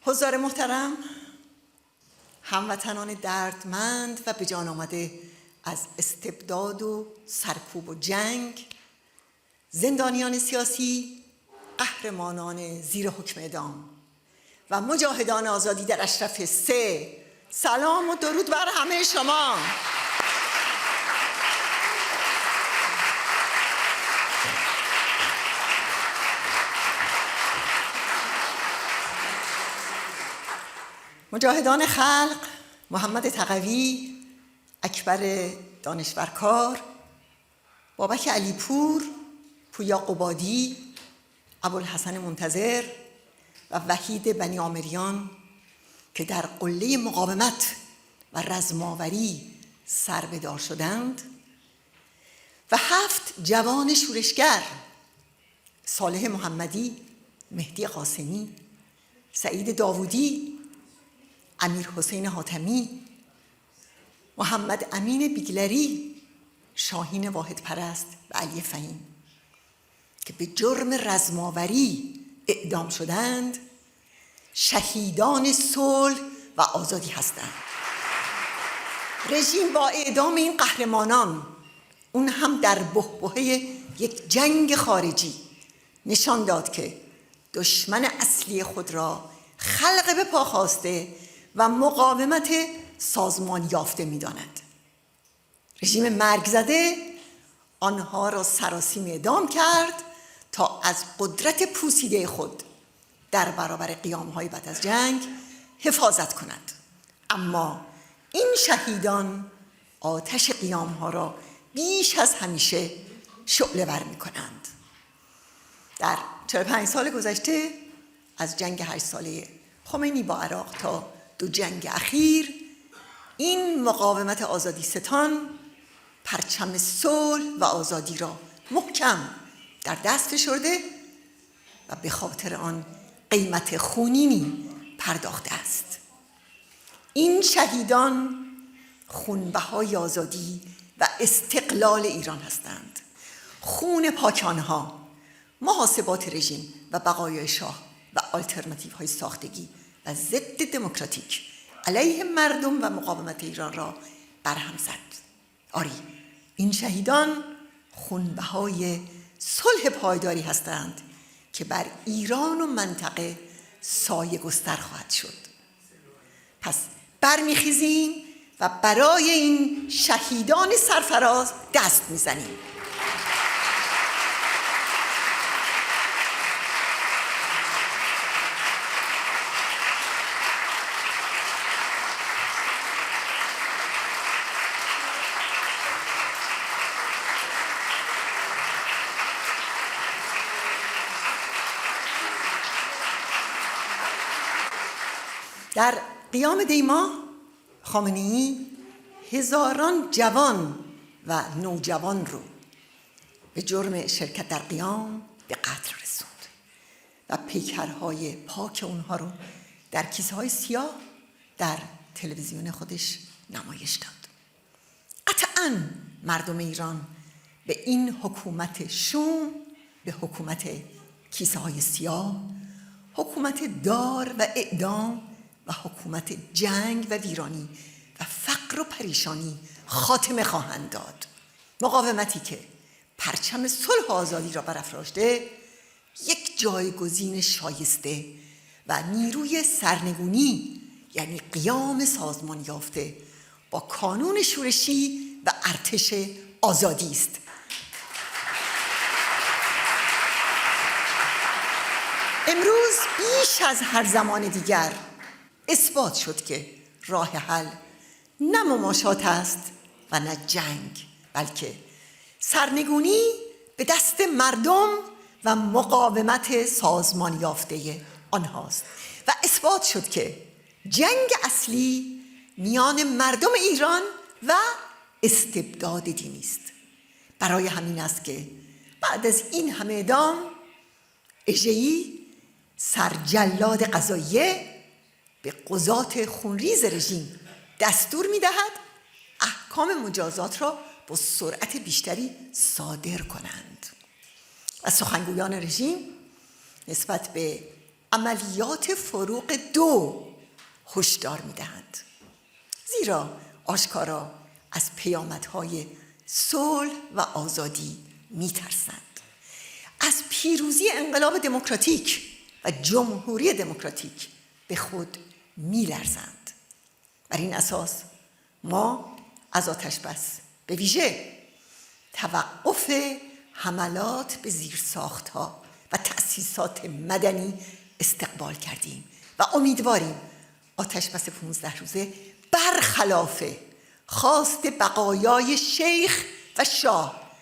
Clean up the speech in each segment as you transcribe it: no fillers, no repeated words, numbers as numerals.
حضار محترم، هموطنان دردمند و به جان آمده از استبداد و سرکوب و جنگ، زندانیان سیاسی، قهرمانان زیر حکم اعدام و مجاهدان آزادی در اشرف سه، سلام و درود بر همه شما. مجاهدان خلق، محمد تقوی، اکبر دانشورکار، بابک علیپور، پویا قبادی، ابوالحسن منتظر و وحید بنی عامریان که در قله مقاومت و رزماوری سربه‌دار شدند و 7 جوان شورشگر، صالح محمدی، مهدی قاسمی، سعید داوودی، امیر حسین حاتمی، محمد امین بیگلری، شاهین واحد پرست و علی فهیم که به جرم رزماوری اعدام شدند، شهیدان صلح و آزادی هستند. رژیم با اعدام این قهرمانان، اون هم در بحبوحه یک جنگ خارجی، نشان داد که دشمن اصلی خود را خلق به پا خواسته و مقاومت سازمان یافته می‌داند. رژیم مرگ زده آنها را سراسیم اعدام کرد تا از قدرت پوسیده خود در برابر قیام‌های بعد از جنگ حفاظت کند. اما این شهیدان آتش قیام‌ها را بیش از همیشه شعله‌ور می‌کنند. در 45 سال گذشته از جنگ 8 ساله خمینی با عراق تا 2 جنگ اخیر، این مقاومت آزادی ستان پرچم صلح و آزادی را محکم در دست فشرده و به خاطر آن قیمت خونینی پرداخته است. این شهیدان خونبهای آزادی و استقلال ایران هستند. خون پاک آنها محاسبات رژیم و بقایای شاه و آلترناتیوهای ساختگی و ضد دموکراتیک علیه مردم و مقاومت ایران را برهم زد. آری، این شهیدان خونبهای صلح پایداری هستند که بر ایران و منطقه سایه گستر خواهد شد. پس برمیخیزیم و برای این شهیدان سرفراز دست میزنیم. در قیام دیما خامنه‌ای هزاران جوان و نوجوان رو به جرم شرکت در قیام به قتل رسوند و پیکرهای پاک اونها رو در کیسه‌های سیاه در تلویزیون خودش نمایش داد. قطعاً مردم ایران به این حکومت شوم، به حکومت کیسه‌های سیاه، حکومت دار و اعدام و حکومت جنگ و ویرانی و فقر و پریشانی خاتمه خواهند داد. مقاومتی که پرچم صلح و آزادی را برافراشته، یک جایگزین شایسته و نیروی سرنگونی، یعنی قیام سازمان یافته با کانون شورشی و ارتش آزادی است. امروز بیش از هر زمان دیگر اثبات شد که راه حل نه مماشات است و نه جنگ، بلکه سرنگونی به دست مردم و مقاومت سازمان یافته آنهاست و اثبات شد که جنگ اصلی میان مردم ایران و استبداد دینی است. برای همین است که بعد از این همه اعدام، اژه‌ای سرجلاد قضاییه به قضات خونریز رژیم دستور می‌دهد احکام مجازات را با سرعت بیشتری صادر کنند و سخنگویان رژیم نسبت به عملیات فروغ 2 هشدار می‌دهند، زیرا آشکارا از پیامدهای صلح و آزادی می‌ترسند. از پیروزی انقلاب دموکراتیک و جمهوری دموکراتیک به خود می‌لرزند. بر این اساس ما از آتش‌بس به ویژه توقف حملات به زیرساخت‌ها و تأسیسات مدنی استقبال کردیم و امیدواریم آتش‌بس 15 روزه برخلاف خواست بقایای شیخ و شاه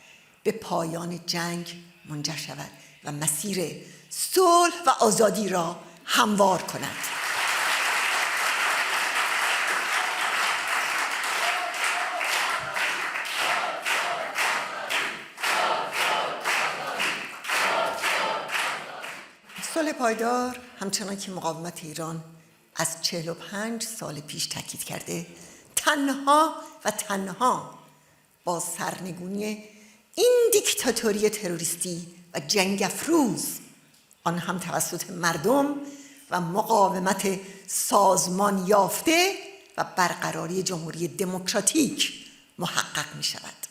به پایان جنگ منجر شود و مسیر صلح و آزادی را هموار کند. صلح پایدار همچنان که مقاومت ایران از 45 سال پیش تاکید کرده، تنها و تنها با سرنگونی این دیکتاتوری تروریستی و جنگ افروز، آن هم توسط مردم و مقاومت سازمان یافته و برقراری جمهوری دموکراتیک محقق می شود.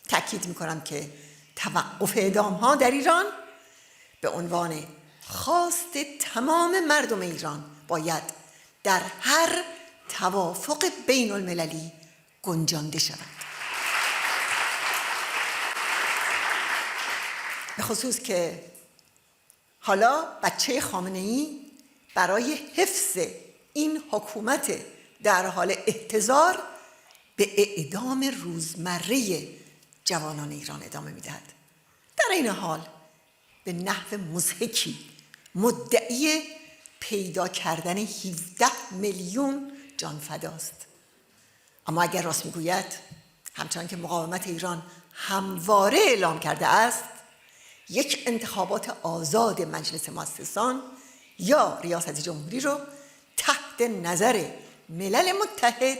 تاکید می کنم که توقف اعدام‌ها در ایران به عنوان خواست تمام مردم ایران باید در هر توافق بین المللی گنجانده شود. به خصوص که حالا بچه خامنه‌ای برای حفظ این حکومت در حال احتضار به اعدام روزمره جوانان ایران ادامه می‌دهد. در این حال به نحو مضحکی مدعی پیدا کردن 17 میلیون جان فداست. اما اگر راست میگوید، همچنان که مقاومت ایران همواره اعلام کرده است، یک انتخابات آزاد مجلس مؤسسان یا ریاست جمهوری رو تحت نظر ملل متحد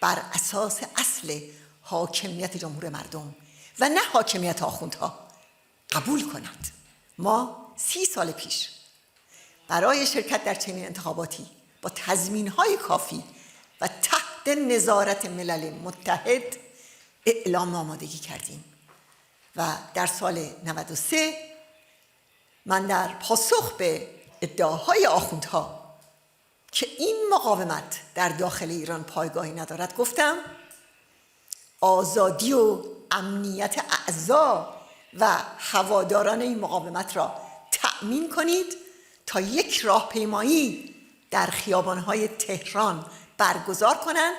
بر اساس اصل حاکمیت جمهور مردم و نه حاکمیت آخوندها قبول کند. ما 30 سال پیش برای شرکت در چنین انتخاباتی با تضمین‌های کافی و تحت نظارت ملل متحد اعلام آمادگی کردیم و در سال 93 من در پاسخ به ادعاهای آخوندها که این مقاومت در داخل ایران پایگاهی ندارد گفتم آزادی و امنیت اعضا و هواداران این مقاومت را تأمین کنید تا یک راهپیمایی در خیابان‌های تهران برگزار کنند.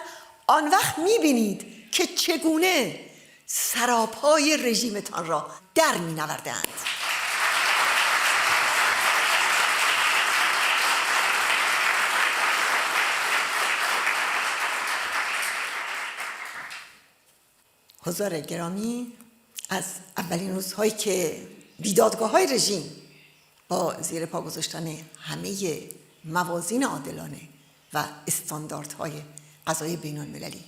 آن وقت می‌بینید که چگونه سراپای رژیمتان را در می‌نوردند. حضار گرامی، از اولین روزهایی که بیدادگاه‌های رژیم با زیر پا گذاشتن همه موازین عادلانه و استانداردهای قضای بین المللی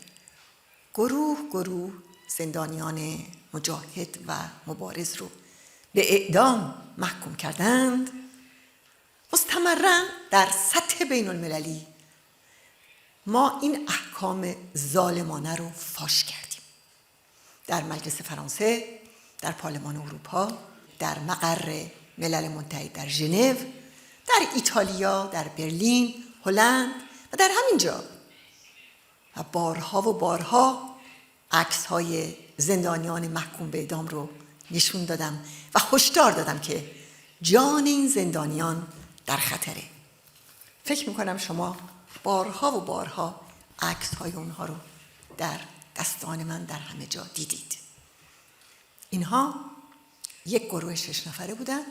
گروه زندانیان مجاهد و مبارز رو به اعدام محکوم کردند، مستمراً در سطح بین المللی ما این احکام ظالمانه رو فاش کردیم. در مجلس فرانسه، در پارلمان اروپا، در مقر ملل متحد در ژنو، در ایتالیا، در برلین، هلند و در همین جا و بارها عکس‌های زندانیان محکوم به اعدام رو نشون دادم و هشدار دادم که جان این زندانیان در خطره. فکر می‌کنم شما بارها عکس‌های اونها رو در دستان من در همه جا دیدید. اینها یک گروه 6 نفره بودن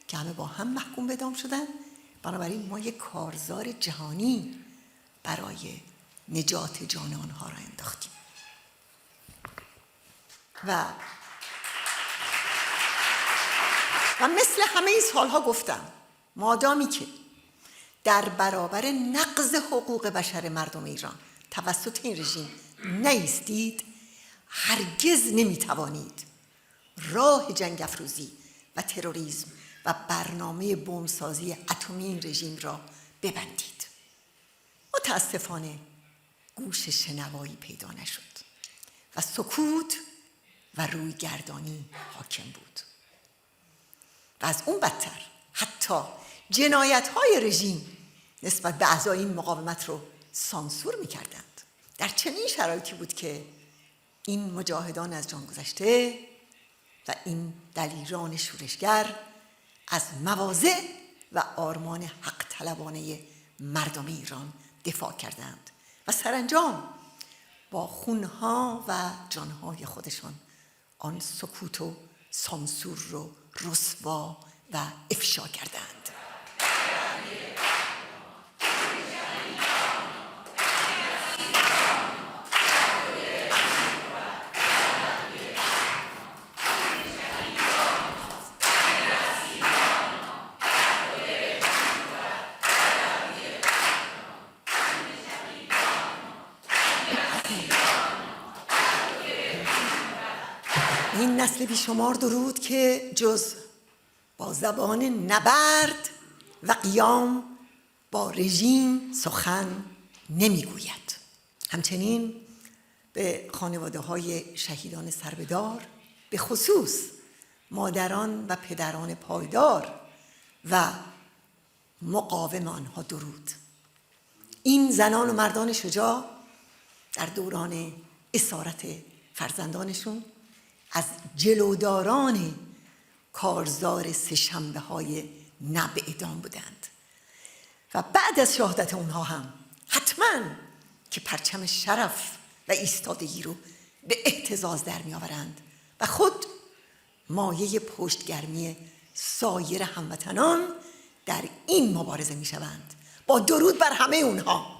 که همه با هم محکوم به اعدام شدن. بنابراین ما یک کارزار جهانی برای نجات جان آنها را انداختیم و مثل همه این سالها گفتم مادامی که در برابر نقض حقوق بشر مردم ایران توسط این رژیم نایستید، هرگز نمیتوانید راه جنگ افروزی و تروریسم و برنامه بمبسازی اتمی این رژیم را ببندید. متاسفانه گوش شنوایی پیدا نشد و سکوت و رویگردانی حاکم بود و از اون بدتر حتی جنایت‌های رژیم نسبت به اعضای این مقاومت رو سانسور می‌کردند. در چنین شرایطی بود که این مجاهدان از جان گذشته و این دلیران شورشگر از مواضع و آرمان حق طلبانه مردم ایران دفاع کردند و سرانجام با خونها و جانهای خودشان آن سکوت و سانسور رو رسوا و افشا کردند. این نسل بیشمار درود که جز با زبان نبرد و قیام با رژیم سخن نمیگوید. همچنین به خانواده های شهیدان سربدار، به خصوص مادران و پدران پایدار و مقاوم آنها درود. این زنان و مردان شجاع در دوران اسارت فرزندانشون از جلوداران کارزار سه‌شنبه های نب اعدام بودند و بعد از شهادت اونها هم حتما که پرچم شرف و ایستادگی رو به اهتزاز در می آورند و خود مایه پشتگرمی سایر هموطنان در این مبارزه می شوند. با درود بر همه اونها.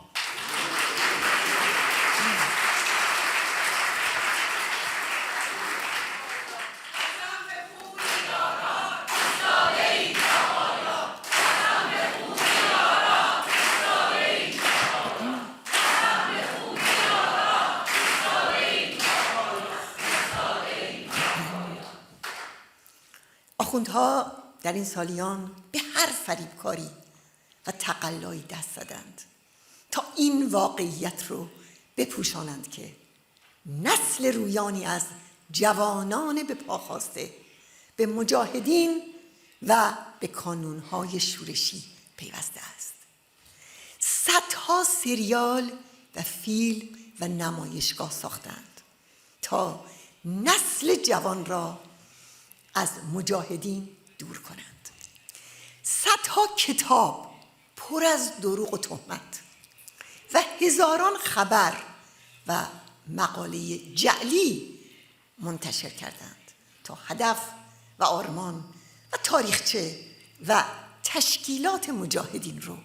آخوندها در این سالیان به هر فریبکاری و تقلایی دست زدند تا این واقعیت رو بپوشانند که نسل رویانی از جوانان به پا خاسته به مجاهدین و به کانونهای شورشی پیوسته است. صدها سریال و فیلم و نمایشگاه ساختند تا نسل جوان را از مجاهدین دور کنند. صدها کتاب پر از دروغ و تهمت و هزاران خبر و مقاله جعلی منتشر کردند تا هدف و آرمان و تاریخچه و تشکیلات مجاهدین رو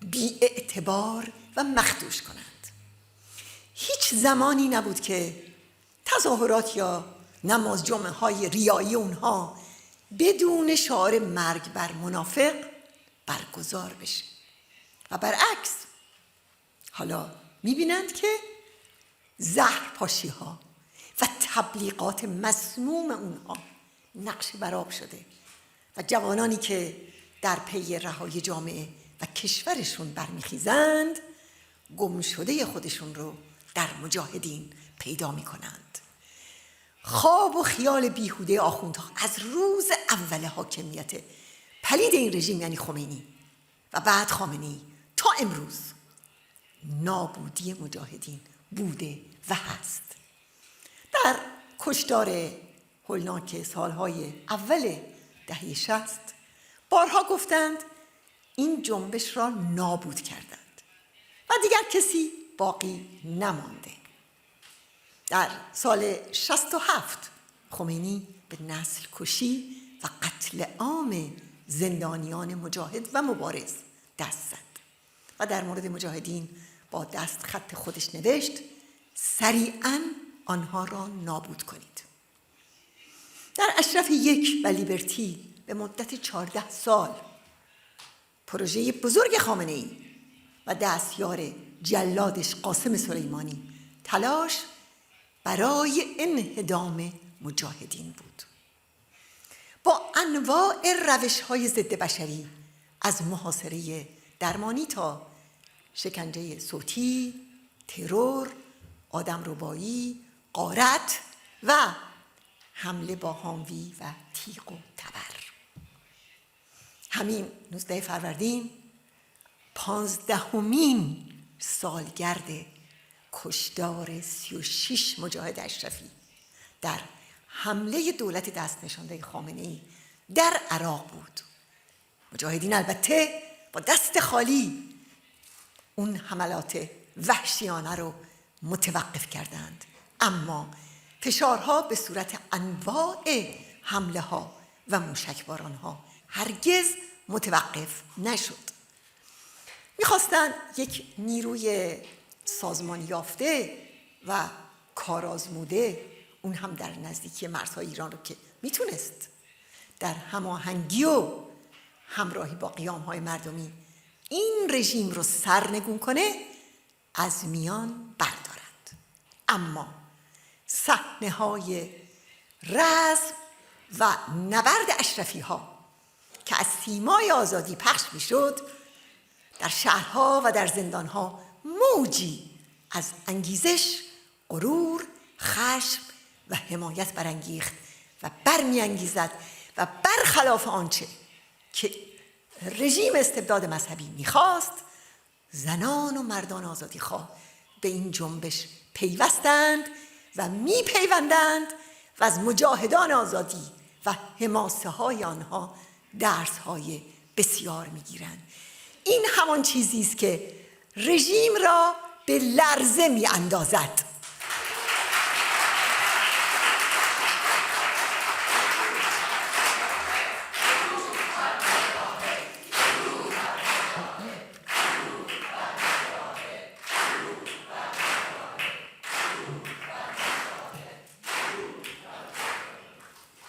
بی اعتبار و مخدوش کنند. هیچ زمانی نبود که تظاهرات یا نماز جمعه های ریایی اونها بدون شعار مرگ بر منافق برگزار بشه و برعکس حالا میبینند که زهرپاشی ها و تبلیغات مسموم اونها نقش برآب شده و جوانانی که در پی رهایی جامعه و کشورشون برمیخیزند گمشده خودشون رو در مجاهدین پیدا میکنند. خواب و خیال بیهوده آخوندها از روز اول حاکمیت پلید این رژیم یعنی خمینی و بعد خامنه‌ای تا امروز نابودی مجاهدین بوده و هست. در کشتار هولناک سالهای اول دهه 60 بارها گفتند این جنبش را نابود کردند و دیگر کسی باقی نمانده. در سال 67 خمینی به نسل کشی و قتل عام زندانیان مجاهد و مبارز دست زد و در مورد مجاهدین با دست خط خودش نوشت سریعاً آنها را نابود کنید. در اشرف یک و لیبرتی به مدت 14 سال پروژه بزرگ خامنه‌ای و دستیار جلادش قاسم سلیمانی تلاش برای انهدام مجاهدین بود. با انواع روش‌های ضد بشری، از محاصره درمانی تا شکنجه صوتی، ترور، آدمربایی، غارت و حمله با هاموی و تیغ و تبر. همین 19 فروردین 15مین سالگرد کشتار 36 مجاهد اشرفی در حمله دولت دست نشانده خامنه‌ای در عراق بود. مجاهدین البته با دست خالی اون حملات وحشیانه رو متوقف کردند، اما فشارها به صورت انواع حمله ها و موشکباران ها هرگز متوقف نشد. میخواستند یک نیروی سازمان یافته و کارآزموده، اون هم در نزدیکی مرزهای ایران رو که میتونست در هماهنگی و همراهی با قیام‌های مردمی این رژیم رو سرنگون کنه، از میان بردارند. اما صحنه‌های رزم و نبرد اشرفی ها که از سیمای آزادی پخش میشد، در شهرها و در زندانها موجی از انگیزش، غرور، خشم و حمایت برانگیخت و برمیانگیزد و برخلاف آنچه که رژیم استبداد مذهبی میخواست، زنان و مردان آزادی خواه به این جنبش پیوستند و میپیوندند و از مجاهدان آزادی و حماسه های آنها درس های بسیار میگیرند. این همان چیزی است که رژیم را به لرزه میاندازد.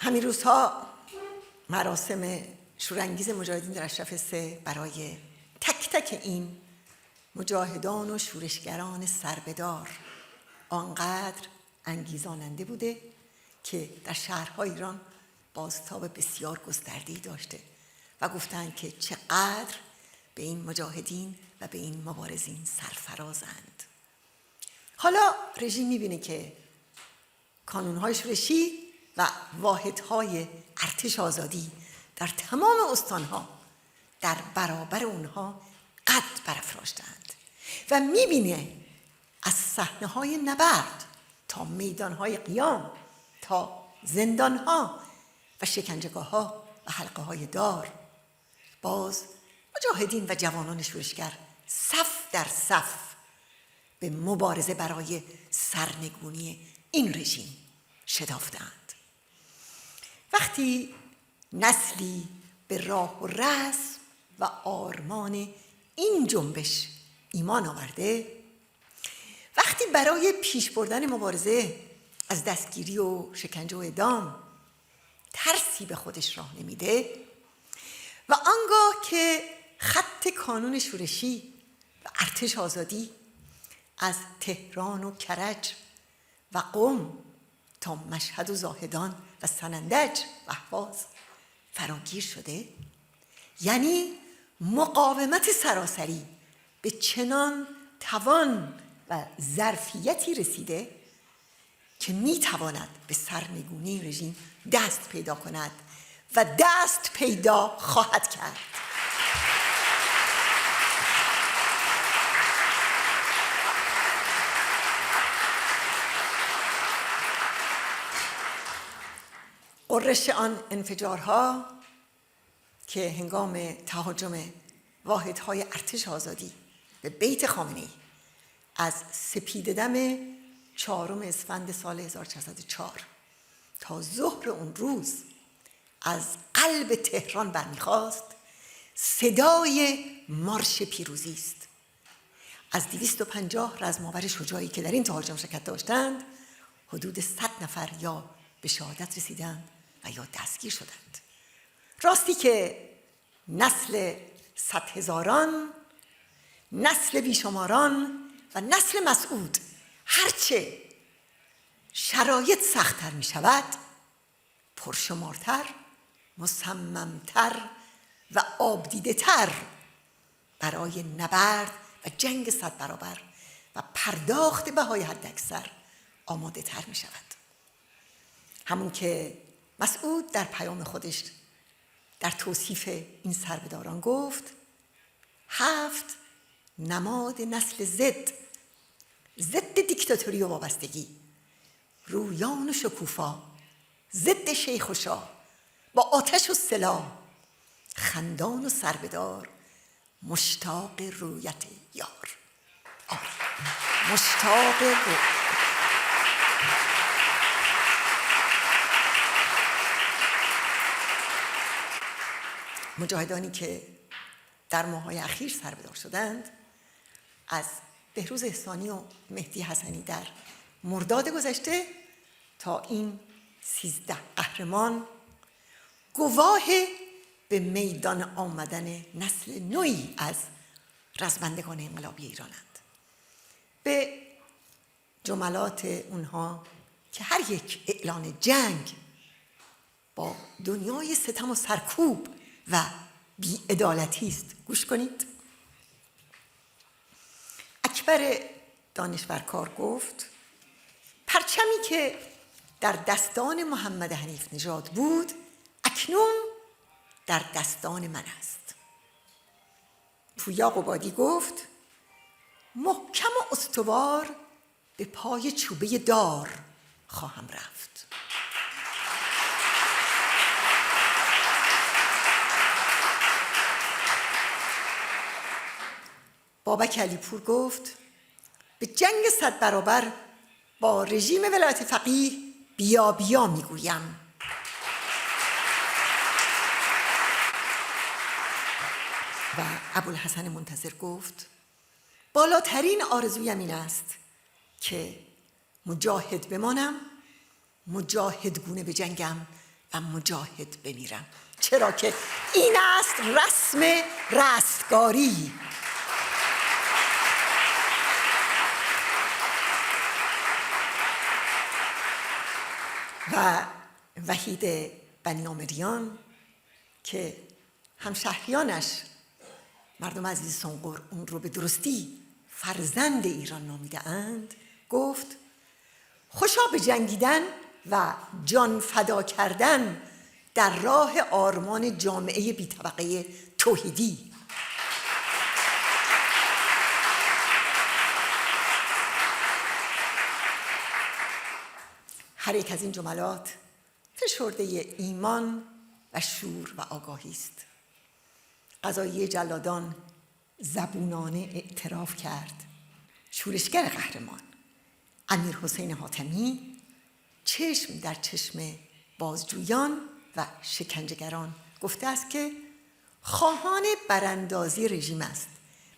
همین روزها مراسم شورانگیز مجاهدین در اشرف 3 برای تک تک این مجاهدان و شورشگران سربدار آنقدر انگیزاننده بوده که در شهرهای ایران بازتاب بسیار گسترده‌ای داشته و گفتند که چقدر به این مجاهدین و به این مبارزین سرفرازند. حالا رژیم می‌بینه که کانون‌های شورشی و واحدهای ارتش آزادی در تمام استانها در برابر اونها قد برافراشتند و میبینه از صحنه‌های نبرد تا میدانهای قیام تا زندانها و شکنجهگاه‌ها و حلقه‌های دار، باز مجاهدین و جوانان شورشگر صف در صف به مبارزه برای سرنگونی این رژیم شتافتند. وقتی نسلی به راه و رسم و آرمان این جنبش ایمان آورده، وقتی برای پیش بردن مبارزه از دستگیری و شکنجه و اعدام ترسی به خودش راه نمیده و آنگاه که خط کانون شورشی و ارتش آزادی از تهران و کرج و قم تا مشهد و زاهدان و سنندج و اهواز فراگیر شده، یعنی مقاومت سراسری به چنان توان و ظرفیتی رسیده که میتواند به سرنگونی رژیم دست پیدا کند و دست پیدا خواهد کرد. قررش آن انفجارها که هنگام تهاجم واحدهای ارتش آزادی به بیت خامنه‌ای از سپیده‌دم 4 اسفند سال 1404 تا ظهر اون روز از قلب تهران برمیخواست، صدای مارش پیروزی است. از 250 رزماور شجاعی که در این تهاجم شرکت داشتند، حدود 100 نفر یا به شهادت رسیدند و یا دستگیر شدند. راستی که نسل 100,000، نسل بیشماران و نسل مسعود هرچه شرایط سخت‌تر می شود، پرشمارتر مصممتر و آبدیده تر برای نبرد و جنگ 100 برابر و پرداخت بهای حداکثر آماده تر می شود. همون که مسعود در پیام خودش در توصیف این سربداران گفت: 7 نماد نسل ضد دیکتاتوری و وابستگی، رویان و شکوفا، ضد شیخ و شاه، با آتش و سلاح، خندان و سربدار، مشتاق رویت یار. مشتاق رویت. مجاهدانی که در ماه‌های اخیر سربدار شدند، از بهروز احسانی و مهدی حسنی در مرداد گذشته تا این 13 قهرمان، گواه به میدان آمدن نسل نوعی از رزمندگان انقلابی ایرانند. به جملات اونها که هر یک اعلان جنگ با دنیای ستم و سرکوب و بی‌عدالتی است گوش کنید. اکبر دانشورکار گفت: پرچمی که در دستان محمد حنیف نژاد بود اکنون در دستان من است. پویا قبادی گفت: محکم و استوار به پای چوبه دار خواهم رفت. بابک علیپور گفت: به جنگ 100 برابر با رژیم ولایت فقیه بیا بیا میگویم. و ابوالحسن منتظر گفت: بالاترین آرزویم این است که مجاهد بمانم، مجاهدگونه بجنگم و مجاهد بمیرم، چرا که این است رسم رستگاری. و وحید بنی عامریان که همشهریانش مردم عزیز سنقر اون رو به درستی فرزند ایران نامیده اند گفت: خوشا به جنگیدن و جان فدا کردن در راه آرمان جامعه بی طبقه توحیدی. هر یک از این جملات فشرده ایمان و شور و آگاهی است. قضایی جلادان زبونانه اعتراف کرد. شورشگر قهرمان امیر حسین حاتمی چشم در چشم بازجویان و شکنجهگران گفته است که خواهان براندازی رژیم است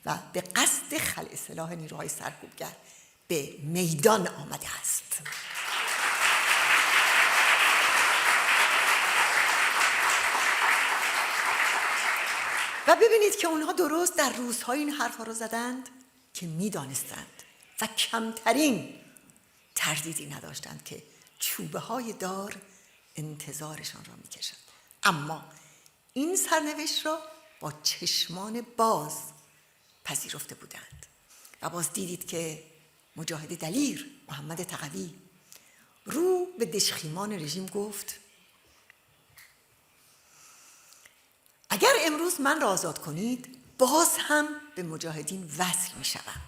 و به قصد خلع سلاح نیروهای سرکوبگر به میدان آمده است. و ببینید که اونها درست در روزهای این حرفا رو زدند که میدانستند و کمترین تردیدی نداشتند که چوبه های دار انتظارشان را میکشند. اما این سرنوشت را با چشمان باز پذیرفته بودند. و باز دیدید که مجاهد دلیر محمد تقوی رو به دژخیمان رژیم گفت: اگر امروز من را آزاد کنید باز هم به مجاهدین وصل می شوم.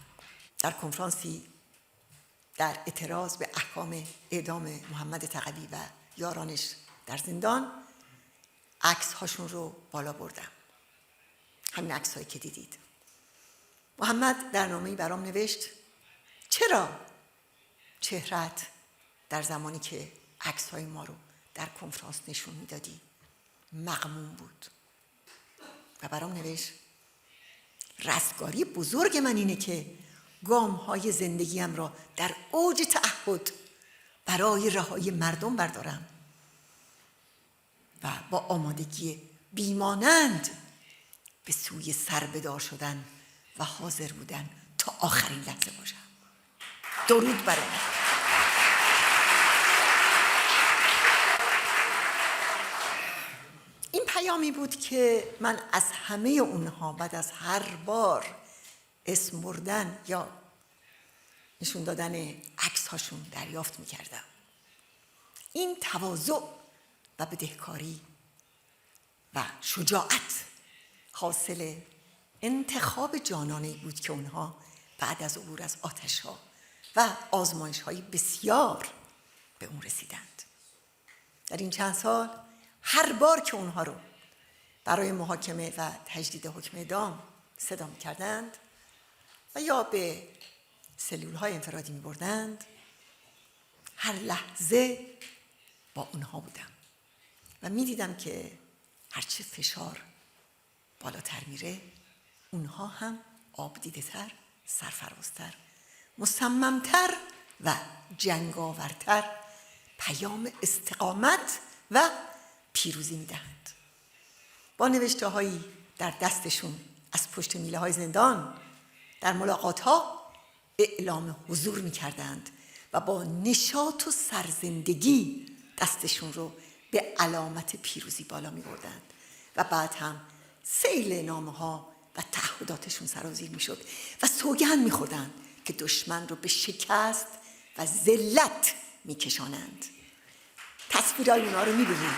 در کنفرانسی در اعتراض به احکام اعدام محمد تقوی و یارانش در زندان عکس هاشون رو بالا بردم. همین عکس هایی که دیدید. محمد در نامه‌ای برام نوشت: چرا چهرت در زمانی که عکس های ما رو در کنفرانس نشون میدادی مغموم بود؟ و برام نوشت: رستگاری بزرگ من اینه که گام‌های زندگیم را در اوج تعهد برای رهایی مردم بردارم و با آمادگی بیمانند به سوی سربدار شدن و حاضر بودن تا آخرین لحظه باشم. درود بر اون. پیامی بود که من از همه اونها بعد از هر بار اسم بردن یا نشون دادن عکس هاشون دریافت میکردم. این تواضع و بدهکاری و شجاعت حاصل انتخاب جانانه‌ای بود که اونها بعد از عبور از آتش‌ها و آزمایش‌های بسیار به اون رسیدند. در این چند سال هر بار که اونها رو برای محاکمه و تجدید حکم اعدام صدا می‌کردند و یا به سلول‌های انفرادی می‌بردند، هر لحظه با اونها بودم و می‌دیدم که هرچه فشار بالاتر میره، اونها هم آبدیده‌تر، سرفرازتر، مصممتر و جنگاورتر پیام استقامت و پیروزی میدهند. با نوشته‌هایی در دستشون از پشت میله‌های زندان در ملاقات‌ها اعلام حضور می‌کردند و با نشاط و سرزندگی دستشون رو به علامت پیروزی بالا می‌بردند و بعد هم سیل نامه‌ها و تعهداتشون سرازیر می‌شد و سوگند می‌خوردند که دشمن رو به شکست و ذلت می‌کشانند. تصویرهای اونا رو می‌بینیم.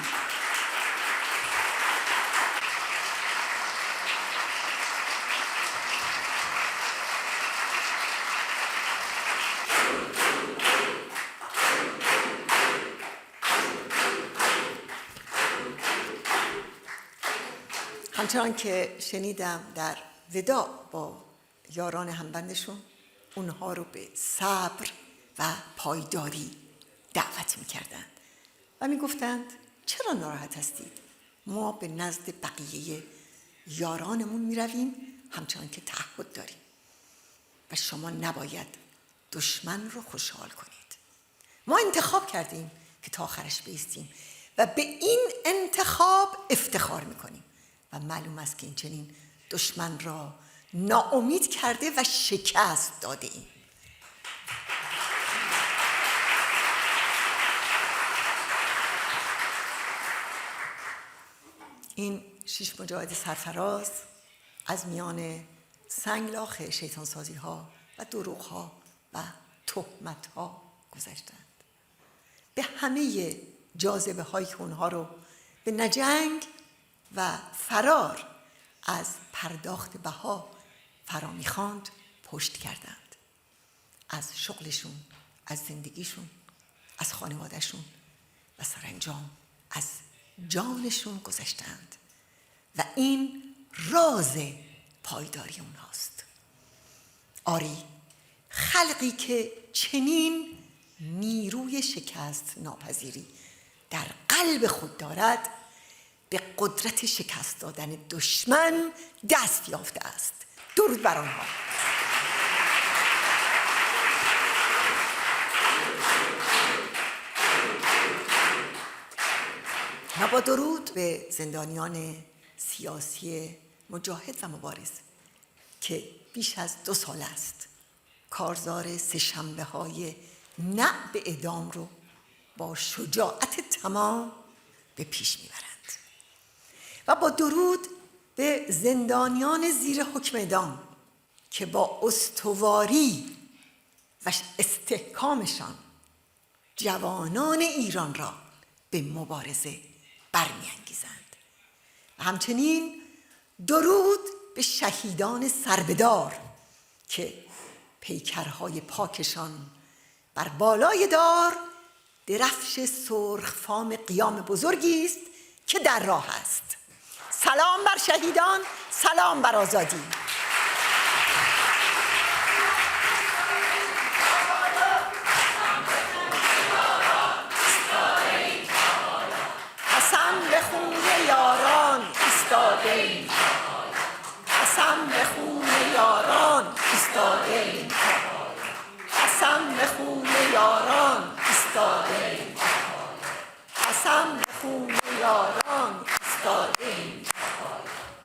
همچنان که شنیدم در وداع با یاران همبندشون اونها رو به صبر و پایداری دعوت می‌کردند و می‌گفتند چرا ناراحت هستید؟ ما به نزد بقیه یارانمون می‌رویم همچنان که تعهد داریم و شما نباید دشمن رو خوشحال کنید. ما انتخاب کردیم که تا آخرش بایستیم و به این انتخاب افتخار می‌کنیم و معلوم است که این چنین دشمن را ناامید کرده و شکست داده ایم. این 6 مجاهد سرفراز از میان سنگلاخ شیطانسازی ها و دروغ ها و تهمت ها گذشتند. به همه جاذبه هایی که اونها رو به نجنگ و فرار از پرداخت بها فرا می‌خواند پشت کردند. از شغلشون، از زندگیشون، از خانوادهشون و سرانجام از جانشون گذشتند و این راز پایداری اونهاست. آری، خلقی که چنین نیروی شکست ناپذیری در قلب خود دارد به قدرت شکست دادن دشمن دست یافته است. درود بر آنها. و با درود به زندانیان سیاسی مجاهد و مبارز که بیش از 2 سال است کارزار سه‌شنبه‌های نه به اعدام رو با شجاعت تمام به پیش میبرند. و با درود به زندانیان زیر حکم اعدام که با استواری و استحکامشان جوانان ایران را به مبارزه برمی‌انگیزند. و همچنین درود به شهیدان سربدار که پیکرهای پاکشان بر بالای دار درفش سرخفام قیام بزرگی است که در راه است. سلام بر شهیدان، سلام بر آزادی.